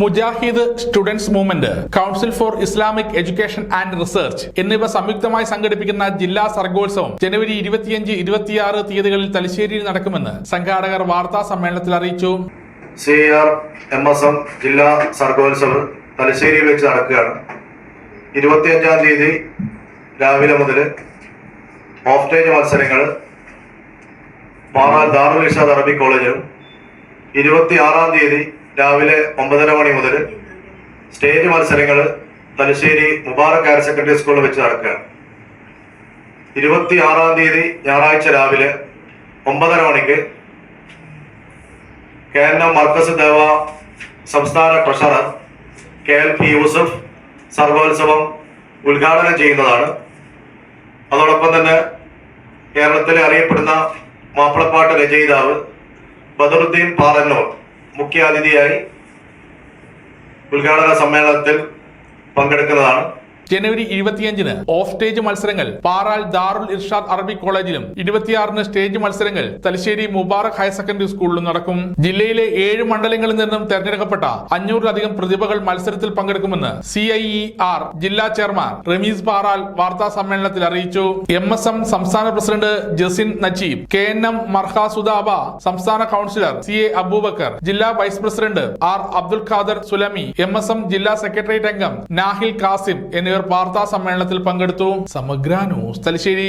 Mujahid students movement, council four Islamic education and research എന്നിവ സംയുക്തമായി സംഘടിപ്പിക്കുന്ന ജില്ലാ സർഗോത്സവം ജനുവരി 25-26 തീയതികളിൽ തലശ്ശേരിയിൽ നടക്കുമെന്ന് സംഘാടകർ വാർത്താ സമ്മേളനത്തിൽ അറിയിച്ചു. CRMSM ജില്ലാ സർഗോത്സവം തലശ്ശേരിയിൽ വെച്ച് നടക്കുകയാണ്. 25-ാം തീയതി രാവിലെ മുതൽ ഓഫ് സ്റ്റേജ് മത്സരങ്ങൾ പാറാൽ ദാറുൽ ഇർഷാദ് അറബിക് കോളേജിലും 26-ാം തീയതി രാവിലെ 9:30 മണി മുതൽ സ്റ്റേജ് മത്സരങ്ങൾ തലശ്ശേരി മുബാറക് ഹയർ സെക്കൻഡറി സ്കൂളിൽ വെച്ച് നടക്കുകയാണ്. 26-ാം തീയതി ഞായറാഴ്ച രാവിലെ 9:30 മണിക്ക് KNM മർക്കസ് ദേവ സംസ്ഥാന ട്രഷറർ KLP യൂസഫ് സർഗോത്സവം ഉദ്ഘാടനം ചെയ്യുന്നതാണ്. അതോടൊപ്പം തന്നെ കേരളത്തിലെ അറിയപ്പെടുന്ന മാപ്പിളപ്പാട്ട് രചയിതാവ് ബദറുദ്ദീൻ പാറന്നൂർ മുഖ്യാതിഥിയായി ഉദ്ഘാടന സമ്മേളനത്തിൽ പങ്കെടുക്കുന്നതാണ്. ജനുവരി 25-ന് ഓഫ് സ്റ്റേജ് മത്സരങ്ങൾ പാറാൽ ദാറുൽ ഇർഷാദ് അറബിക് കോളേജിലും 26-ന് സ്റ്റേജ് മത്സരങ്ങൾ തലശ്ശേരി മുബാറക് ഹയർ സെക്കൻഡറി സ്കൂളിലും നടക്കും. ജില്ലയിലെ 7 മണ്ഡലങ്ങളിൽ നിന്നും തെരഞ്ഞെടുക്കപ്പെട്ട 500-ലധികം പ്രതിഭകൾ മത്സരത്തിൽ പങ്കെടുക്കുമെന്ന് CIER ജില്ലാ ചെയർമാൻ റമീസ് പാറാൽ വാർത്താ സമ്മേളനത്തിൽ അറിയിച്ചു. MSM സംസ്ഥാന പ്രസിഡന്റ് ജസിൻ നജീബ്, KNM മർഹാസുദാബ സംസ്ഥാന കൗൺസിലർ CA അബൂബക്കർ, ജില്ലാ vice president R Abdul Khader Sullami, MSM ജില്ലാ സെക്രട്ടേറിയറ്റ് അംഗം നാഹിൽ കാസിം എന്നിവർ വാർത്താ സമ്മേളനത്തിൽ പങ്കെടുത്തു. സമഗ്ര ന്യൂസ് തലശ്ശേരി.